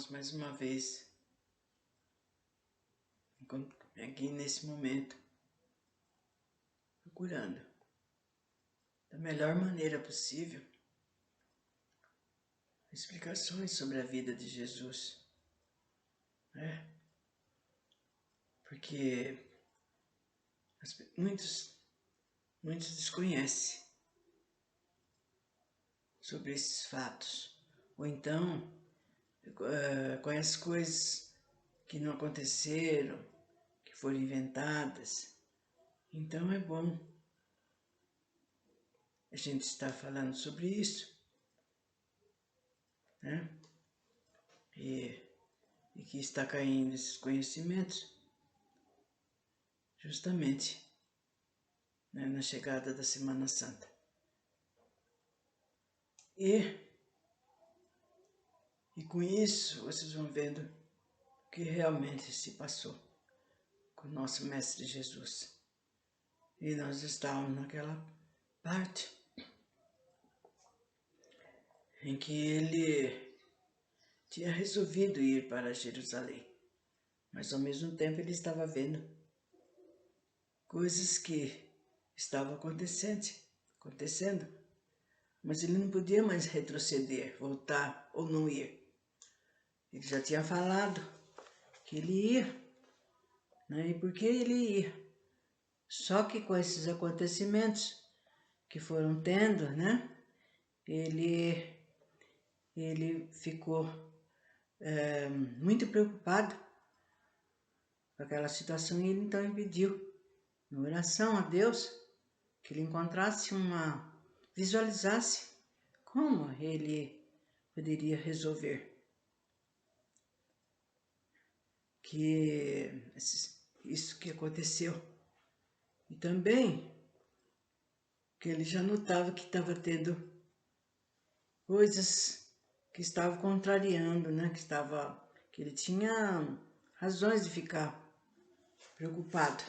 nós mais uma vez, aqui nesse momento, procurando da melhor maneira possível explicações sobre a vida de Jesus, né? Porque muitos desconhecem sobre esses fatos, ou então conhecem coisas que não aconteceram, que foram inventadas. Então é bom a gente estar falando sobre isso, né? E que está caindo esses conhecimentos justamente, né, na chegada da Semana Santa. E com isso vocês vão vendo o que realmente se passou com o nosso Mestre Jesus. E nós estávamos naquela parte em que ele tinha resolvido ir para Jerusalém, mas ao mesmo tempo ele estava vendo coisas que estavam acontecendo, mas ele não podia mais retroceder, voltar ou não ir. Ele já tinha falado que ele ia, né? E por que ele ia? Só que com esses acontecimentos que foram tendo, né? Ele ficou muito preocupado com aquela situação e ele então pediu, em oração a Deus, que ele visualizasse como ele poderia resolver isso que aconteceu. E também que ele já notava que estava tendo coisas que estavam contrariando, né? Que ele tinha razões de ficar preocupado,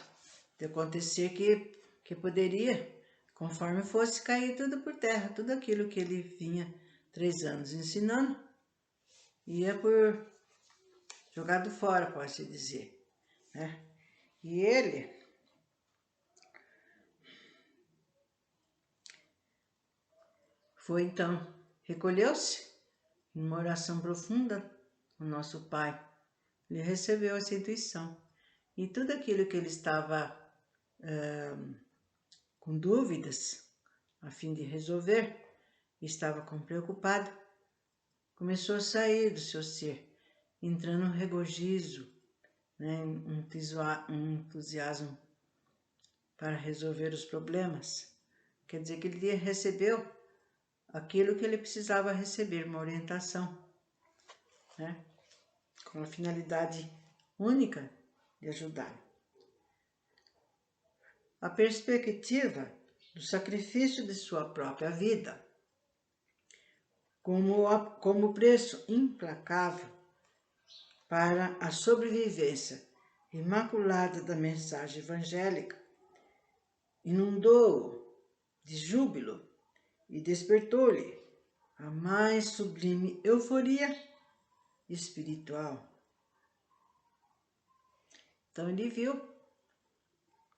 de acontecer que poderia, conforme fosse, cair tudo por terra, tudo aquilo que ele vinha 3 anos ensinando, ia por jogado fora, pode-se dizer, né? E ele foi então, recolheu-se em uma oração profunda o nosso Pai. Ele recebeu essa intuição. E tudo aquilo que ele estava com dúvidas, a fim de resolver, estava preocupado, começou a sair do seu ser, entrando um regozijo, né, um entusiasmo para resolver os problemas. Quer dizer que ele recebeu aquilo que ele precisava receber, uma orientação, né, com a finalidade única de ajudar. A perspectiva do sacrifício de sua própria vida como preço implacável para a sobrevivência imaculada da mensagem evangélica inundou-o de júbilo e despertou-lhe a mais sublime euforia espiritual. Então ele viu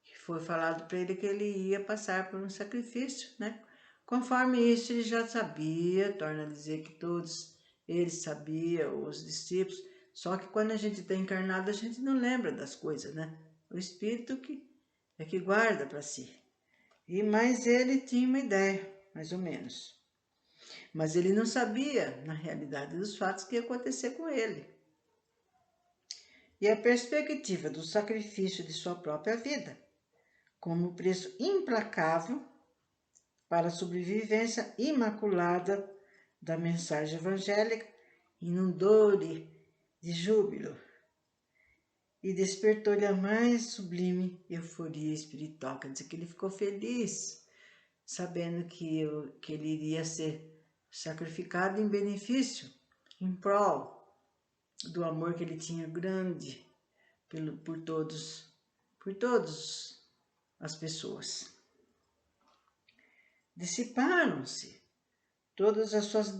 que foi falado para ele que ele ia passar por um sacrifício, né? Conforme isso ele já sabia, torna a dizer que todos eles sabiam, os discípulos, só que quando a gente está encarnado a gente não lembra das coisas, né? O Espírito que guarda para si. Mas ele tinha uma ideia, mais ou menos. Mas ele não sabia, na realidade, dos fatos que ia acontecer com ele. E a perspectiva do sacrifício de sua própria vida, como preço implacável para a sobrevivência imaculada da mensagem evangélica, inundou-lhe de júbilo e despertou-lhe a mais sublime euforia espiritual. Quer dizer que ele ficou feliz, sabendo que ele iria ser sacrificado em benefício, em prol do amor que ele tinha grande por todas as pessoas. Dissiparam-se todas as suas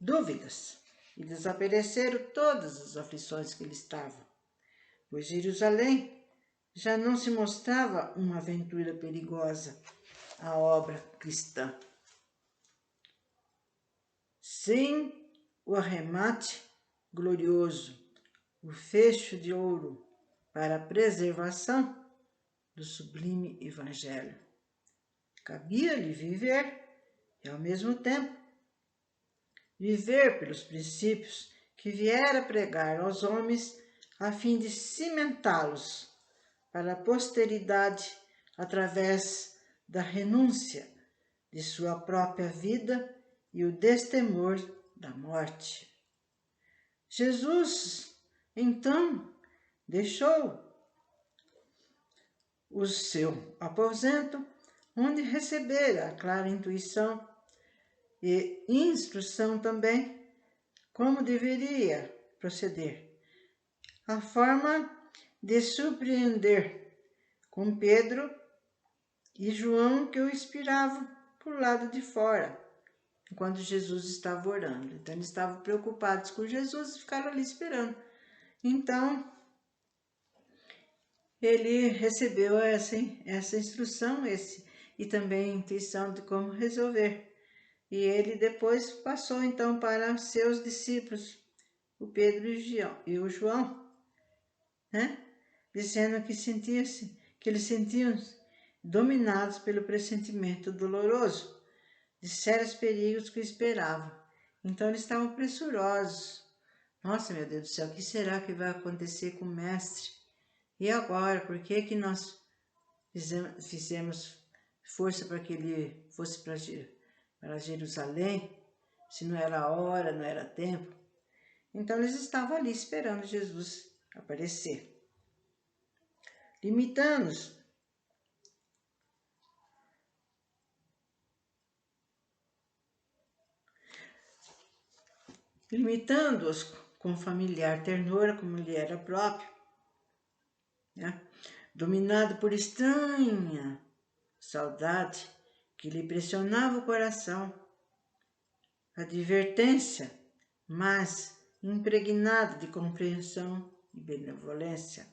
dúvidas e desapareceram todas as aflições que ele estava, pois Jerusalém já não se mostrava uma aventura perigosa à obra cristã. Sim, o arremate glorioso, o fecho de ouro para a preservação do sublime Evangelho. Cabia-lhe viver e, ao mesmo tempo, viver pelos princípios que viera pregar aos homens a fim de cimentá-los para a posteridade através da renúncia de sua própria vida e o destemor da morte. Jesus, então, deixou o seu aposento, onde recebera a clara intuição e instrução também como deveria proceder, a forma de surpreender com Pedro e João que o esperavam por lado de fora, enquanto Jesus estava orando. Então, eles estavam preocupados com Jesus e ficaram ali esperando. Então, ele recebeu essa instrução e também a intuição de como resolver. E ele depois passou então para seus discípulos, o Pedro e o João, né? Dizendo que eles sentiam dominados pelo pressentimento doloroso de sérios perigos que o esperavam. Então eles estavam pressurosos. Nossa, meu Deus do céu, o que será que vai acontecer com o mestre? E agora, por que nós fizemos força para que ele fosse para Jerusalém, se não era hora, não era tempo? Então eles estavam ali esperando Jesus aparecer. Limitando-os com familiar ternura, como ele era próprio, né? Dominado por estranha saudade que lhe pressionava o coração, advertência, mas impregnado de compreensão e benevolência.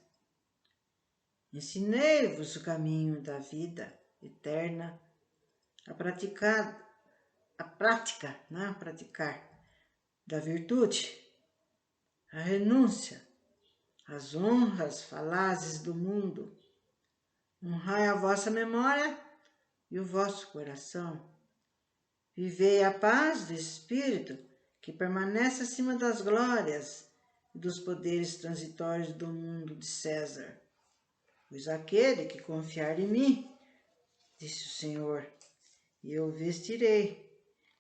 Ensinei-vos o caminho da vida eterna, a praticar da virtude, a renúncia, as honras falazes do mundo. Honrai a vossa memória e o vosso coração. Vivei a paz do Espírito, que permanece acima das glórias e dos poderes transitórios do mundo de César. Pois aquele que confiar em mim, disse o Senhor, eu o vestirei,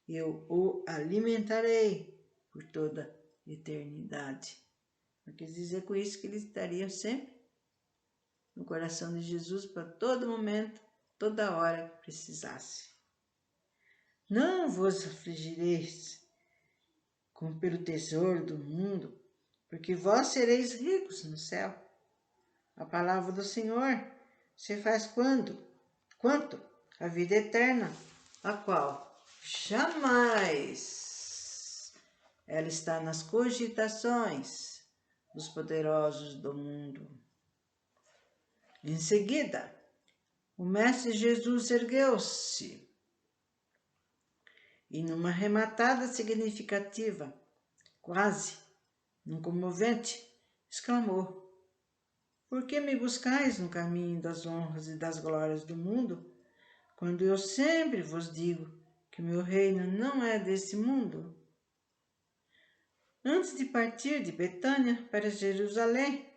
eu o alimentarei por toda eternidade. Não quis dizer com isso que ele estaria sempre no coração de Jesus para todo momento, toda hora que precisasse. Não vos afligireis pelo tesouro do mundo, porque vós sereis ricos no céu. A palavra do Senhor se faz quanto a vida eterna, a qual jamais ela está nas cogitações dos poderosos do mundo. Em seguida, o Mestre Jesus ergueu-se e, numa rematada significativa, quase num comovente, exclamou: por que me buscais no caminho das honras e das glórias do mundo, quando eu sempre vos digo que meu reino não é desse mundo? Antes de partir de Betânia para Jerusalém,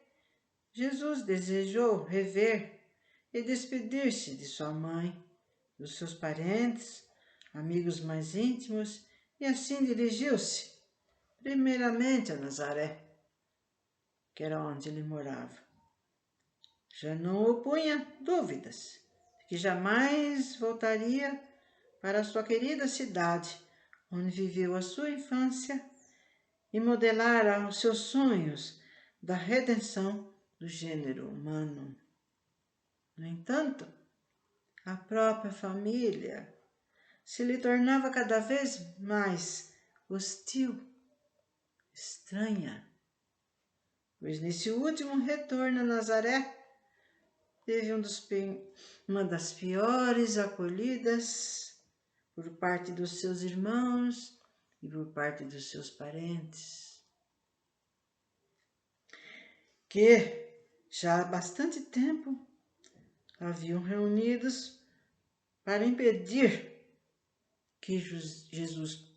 Jesus desejou rever e despedir-se de sua mãe, dos seus parentes, amigos mais íntimos, e assim dirigiu-se, primeiramente a Nazaré, que era onde ele morava. Já não opunha dúvidas de que jamais voltaria para a sua querida cidade, onde viveu a sua infância e modelara os seus sonhos da redenção do gênero humano. No entanto, a própria família se lhe tornava cada vez mais hostil. estranha, pois nesse último retorno a Nazaré, teve uma das piores acolhidas por parte dos seus irmãos e por parte dos seus parentes, que já há bastante tempo haviam reunidos para impedir que Jesus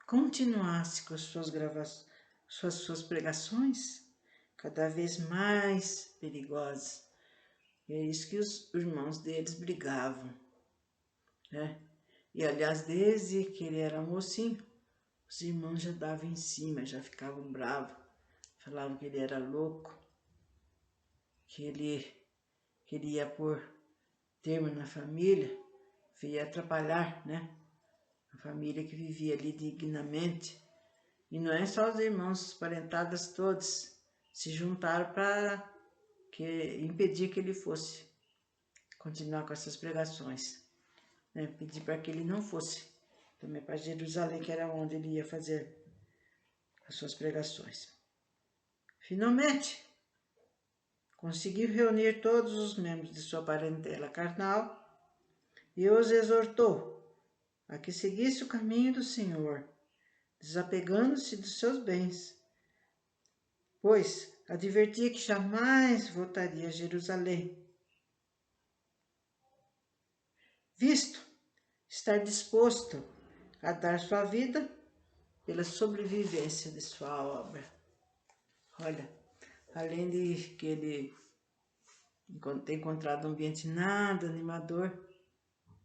continuasse com as suas pregações cada vez mais perigosas. E é isso que os irmãos deles brigavam, né? E aliás, desde que ele era mocinho, os irmãos já davam em cima, já ficavam bravos, falavam que ele era louco, que ele queria pôr termo na família, ia atrapalhar, né? A família que vivia ali dignamente. E não é só os irmãos, os parentadas todos se juntaram para impedir que ele fosse continuar com essas pregações, né? Pedir para que ele não fosse também para Jerusalém, que era onde ele ia fazer as suas pregações. Finalmente, conseguiu reunir todos os membros de sua parentela carnal e os exortou a que seguisse o caminho do Senhor, desapegando-se dos seus bens, pois advertia que jamais voltaria a Jerusalém, visto estar disposto a dar sua vida pela sobrevivência de sua obra. Olha, além de que ele ter encontrado um ambiente nada animador,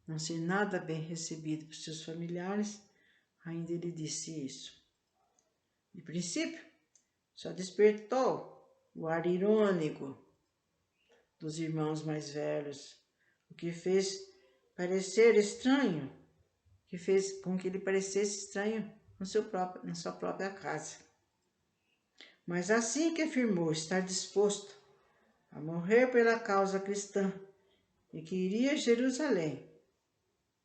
não ser nada bem recebido por seus familiares, ainda ele disse isso. De princípio, só despertou o ar irônico dos irmãos mais velhos, o que fez parecer estranho, que fez com que ele parecesse estranho na sua própria casa. Mas assim que afirmou estar disposto a morrer pela causa cristã e que iria a Jerusalém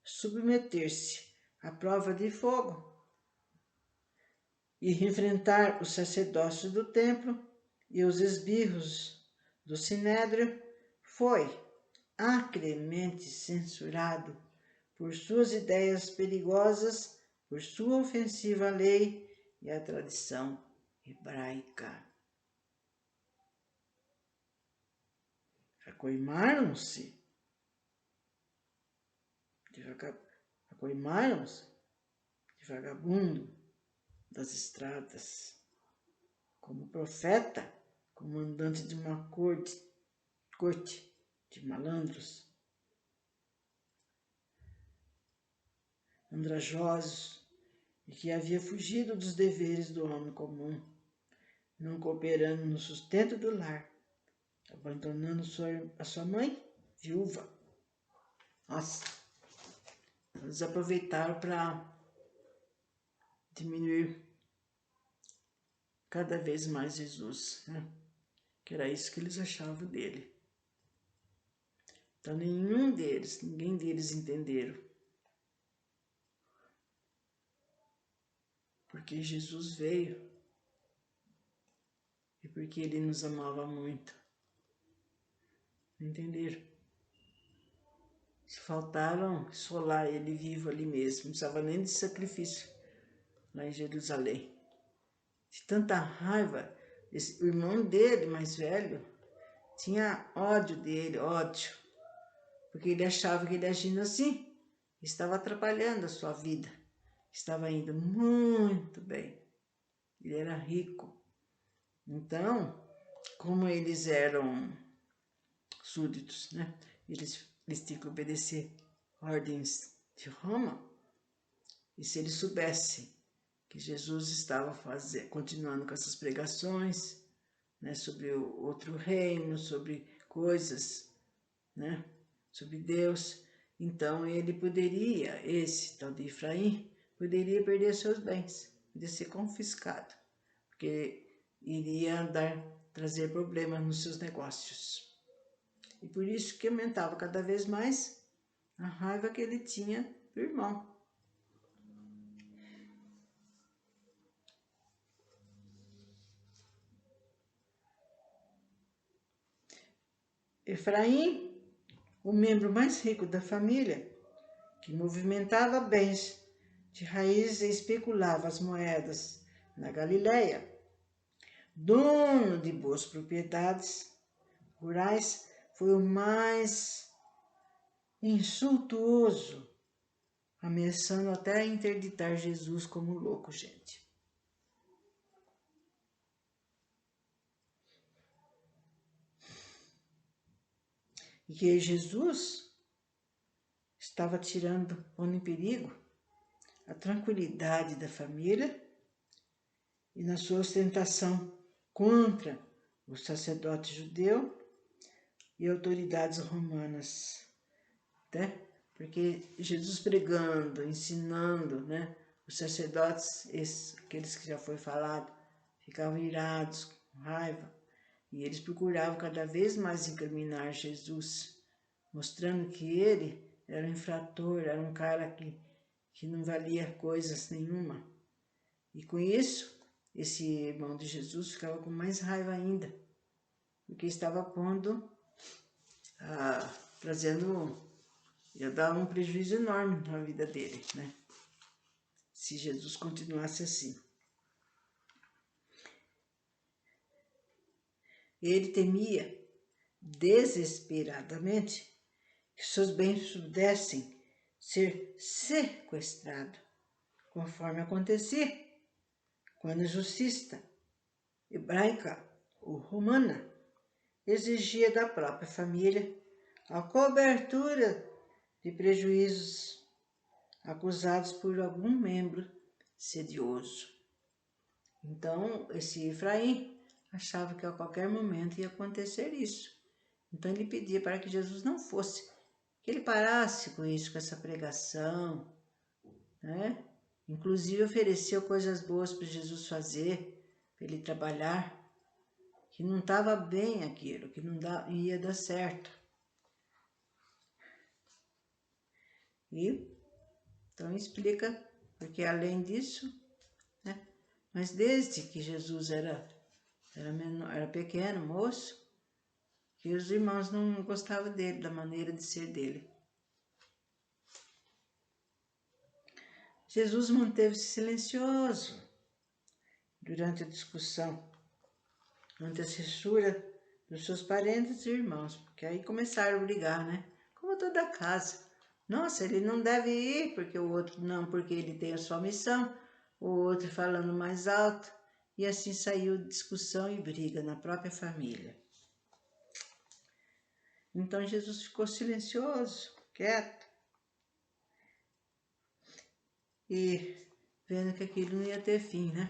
submeter-se à prova de fogo e enfrentar o sacerdócio do templo e os esbirros do sinédrio, foi acremente censurado por suas ideias perigosas, por sua ofensiva lei e à tradição hebraica. Acoimaram-se de vagabundo das estradas, como profeta, comandante de uma corte de malandros, andrajosos, e que havia fugido dos deveres do homem comum, não cooperando no sustento do lar, abandonando a sua mãe viúva. Nossa, eles aproveitaram para diminuir cada vez mais Jesus, né? Que era isso que eles achavam dele. Então ninguém deles entenderam. Porque Jesus veio e porque ele nos amava muito. Entenderam? Se faltaram solar ele vivo ali mesmo, não precisava nem de sacrifício lá em Jerusalém. De tanta raiva, o irmão dele, mais velho, tinha ódio dele, ódio, porque ele achava que ele agindo assim, estava atrapalhando a sua vida, estava indo muito bem, ele era rico. Então, como eles eram súditos, né? Eles tinham que obedecer ordens de Roma, e se eles soubessem que Jesus estava continuando com essas pregações, né, sobre o outro reino, sobre coisas, né, sobre Deus, então esse tal de Efraim, poderia perder seus bens, poderia ser confiscado, porque iria trazer problemas nos seus negócios. E por isso que aumentava cada vez mais a raiva que ele tinha do irmão. Efraim, o membro mais rico da família, que movimentava bens de raízes e especulava as moedas na Galileia, dono de boas propriedades rurais, foi o mais insultuoso, ameaçando até interditar Jesus como louco, gente. E que Jesus estava pondo em perigo a tranquilidade da família e na sua ostentação contra o sacerdote judeu e autoridades romanas, né? Porque Jesus pregando, ensinando, né? Os sacerdotes, aqueles que já foi falado, ficavam irados, com raiva, e eles procuravam cada vez mais incriminar Jesus, mostrando que ele era um infrator, era um cara que não valia coisas nenhuma. E com isso, esse irmão de Jesus ficava com mais raiva ainda, porque estava ia dar um prejuízo enorme na vida dele, né? Se Jesus continuasse assim. Ele temia desesperadamente que seus bens pudessem ser sequestrados, conforme acontecia quando a justiça hebraica ou romana exigia da própria família a cobertura de prejuízos acusados por algum membro sedioso. Então, esse Efraim achava que a qualquer momento ia acontecer isso. Então, ele pedia para que Jesus não fosse, que ele parasse com isso, com essa pregação, né? Inclusive, ofereceu coisas boas para Jesus fazer, para ele trabalhar, que não estava bem aquilo, que não ia dar certo. E então explica, porque além disso, né? Mas desde que Jesus era pequeno, moço, que os irmãos não gostavam dele, da maneira de ser dele. Jesus manteve-se silencioso durante a discussão, ante a censura dos seus parentes e irmãos, porque aí começaram a brigar, né? Como toda casa. Nossa, ele não deve ir, porque o outro não, porque ele tem a sua missão, o outro falando mais alto, e assim saiu discussão e briga na própria família. Então Jesus ficou silencioso, quieto, e vendo que aquilo não ia ter fim, né?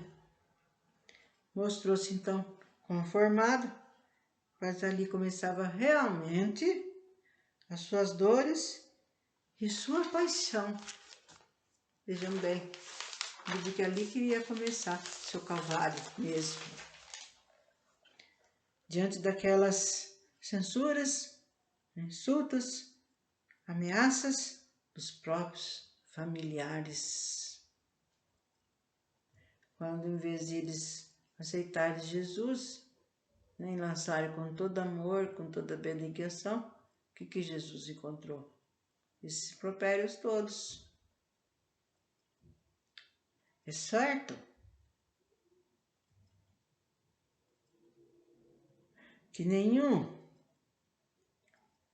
Mostrou-se então conformado, mas ali começava realmente as suas dores e sua paixão. Vejam bem, de que ali queria começar seu calvário mesmo. Diante daquelas censuras, insultos, ameaças dos próprios familiares. Quando em vez de eles aceitarem Jesus, né, e lançarem com todo amor, com toda abnegação, o que Jesus encontrou? Esses impropérios todos. É certo que nenhum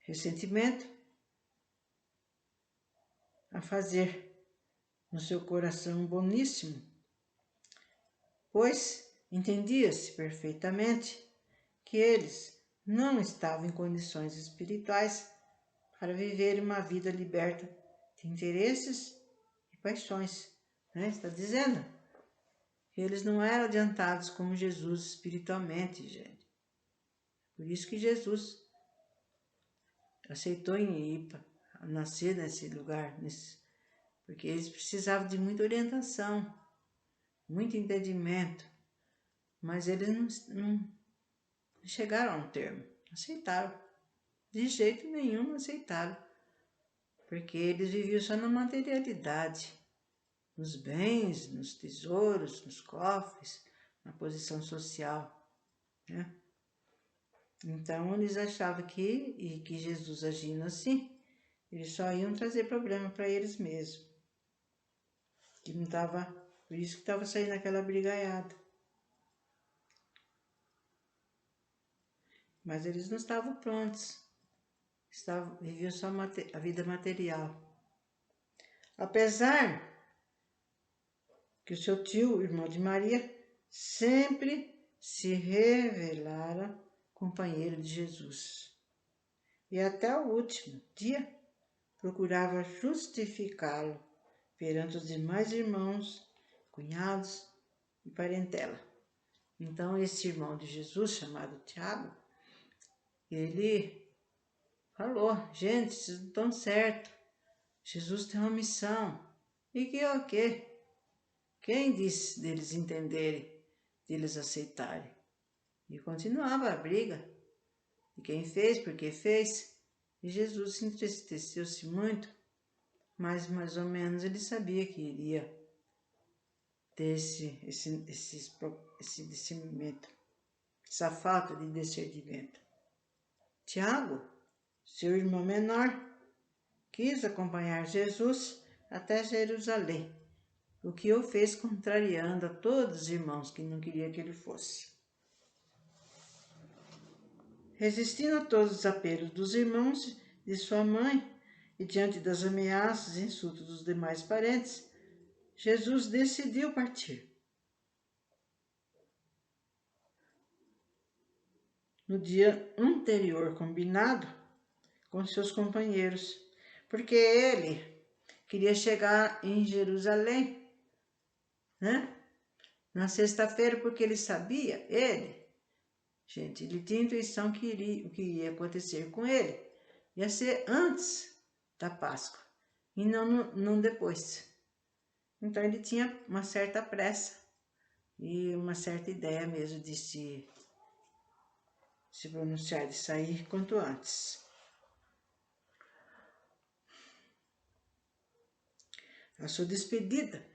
ressentimento a fazer no seu coração boníssimo, pois entendia-se perfeitamente que eles não estavam em condições espirituais para viver uma vida liberta de interesses e paixões, né? Está dizendo que eles não eram adiantados como Jesus espiritualmente, gente. Por isso que Jesus aceitou ir nascer nesse lugar, porque eles precisavam de muita orientação, muito entendimento, mas eles não chegaram a um termo, aceitaram, de jeito nenhum aceitaram, porque eles viviam só na materialidade, nos bens, nos tesouros, nos cofres, na posição social, né? Então, eles achavam que Jesus agindo assim, eles só iam trazer problema para eles mesmos. Que não tava, por isso que estava saindo aquela brigaiada. Mas eles não estavam prontos. Viviam só a vida material. Apesar que o seu tio, o irmão de Maria, sempre se revelara companheiro de Jesus. E até o último dia procurava justificá-lo perante os demais irmãos, cunhados e parentela. Então, esse irmão de Jesus, chamado Tiago, ele falou: gente, vocês não estão certos. Jesus tem uma missão. E que é o quê? Quem disse deles entenderem, deles aceitarem? E continuava a briga de quem fez, porque fez. E Jesus se entristeceu-se muito, mas mais ou menos ele sabia que iria ter esse discernimento, essa falta de discernimento. Tiago, seu irmão menor, quis acompanhar Jesus até Jerusalém, o que o fez contrariando a todos os irmãos que não queriam que ele fosse. Resistindo a todos os apelos dos irmãos de sua mãe e diante das ameaças e insultos dos demais parentes, Jesus decidiu partir. No dia anterior combinado com seus companheiros, porque ele queria chegar em Jerusalém, né? Na sexta-feira, porque ele sabia, gente, ele tinha intuição que o que ia acontecer com ele ia ser antes da Páscoa e não depois. Então ele tinha uma certa pressa e uma certa ideia mesmo de se pronunciar, de sair quanto antes. A sua despedida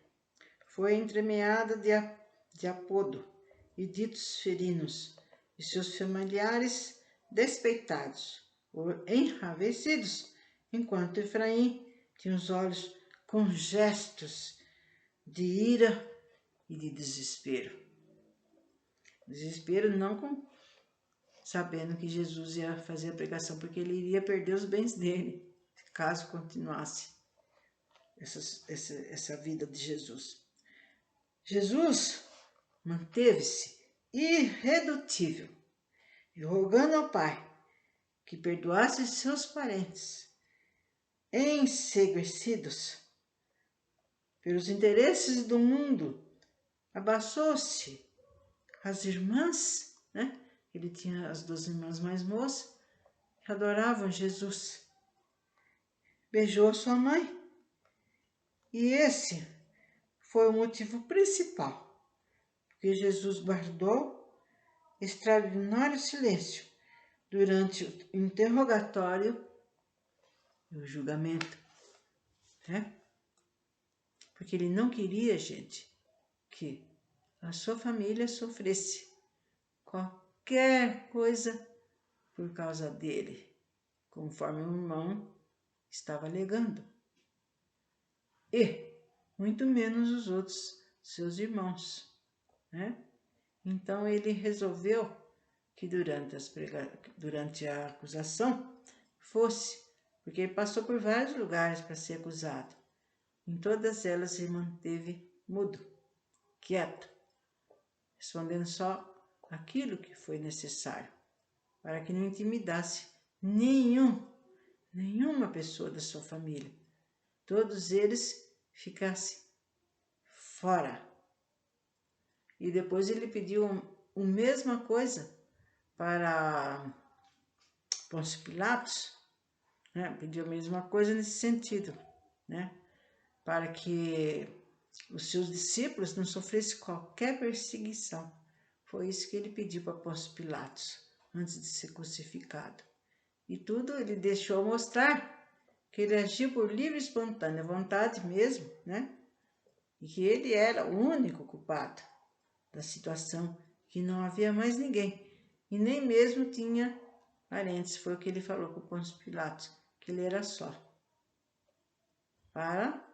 foi entremeada de apodo e ditos ferinos, e seus familiares despeitados ou enravecidos, enquanto Efraim tinha os olhos com gestos de ira e de desespero. Desespero não sabendo que Jesus ia fazer a pregação, porque ele iria perder os bens dele, caso continuasse essa vida de Jesus. Jesus manteve-se irredutível e rogando ao Pai que perdoasse seus parentes enseguecidos pelos interesses do mundo, abraçou-se às irmãs, né? Ele tinha as duas irmãs mais moças que adoravam Jesus. Beijou sua mãe e esse foi o motivo principal porque Jesus guardou extraordinário silêncio durante o interrogatório e o julgamento, né? Porque ele não queria, gente, que a sua família sofresse qualquer coisa por causa dele, conforme o irmão estava alegando. E muito menos os outros seus irmãos, né? Então ele resolveu que durante a acusação fosse, porque ele passou por vários lugares para ser acusado. Em todas elas se manteve mudo, quieto, respondendo só aquilo que foi necessário, para que não intimidasse nenhuma pessoa da sua família. Todos eles ficassem fora. E depois ele pediu a mesma coisa para Pôncio Pilatos, né? Pediu a mesma coisa nesse sentido, né? Para que os seus discípulos não sofressem qualquer perseguição. Foi isso que ele pediu para Pôncio Pilatos, antes de ser crucificado. E tudo ele deixou mostrar que ele agiu por livre e espontânea vontade mesmo, né? E que ele era o único culpado da situação, que não havia mais ninguém e nem mesmo tinha parentes. Foi o que ele falou com o Pôncio Pilatos, que ele era só. Para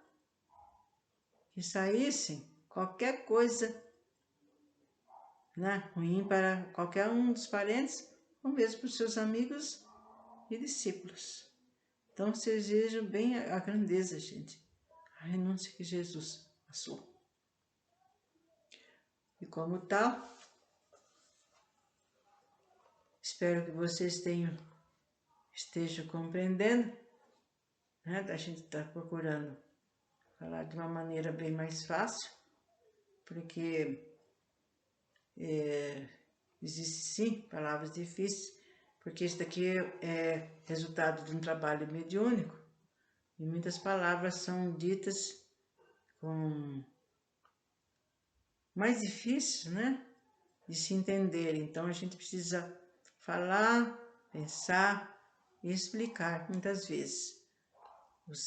que saísse qualquer coisa, né, ruim para qualquer um dos parentes, ou mesmo para os seus amigos e discípulos. Então, vocês vejam bem a grandeza, gente, a renúncia que Jesus passou. E como tal, espero que vocês estejam compreendendo, né? A gente está procurando falar de uma maneira bem mais fácil, porque existem sim palavras difíceis, porque isso daqui é resultado de um trabalho mediúnico e muitas palavras são ditas com mais difíceis, né, de se entender. Então a gente precisa falar, pensar e explicar muitas vezes os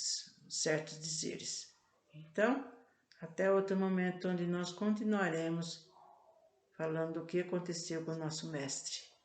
certos dizeres. Então, até outro momento onde nós continuaremos falando o que aconteceu com o nosso mestre.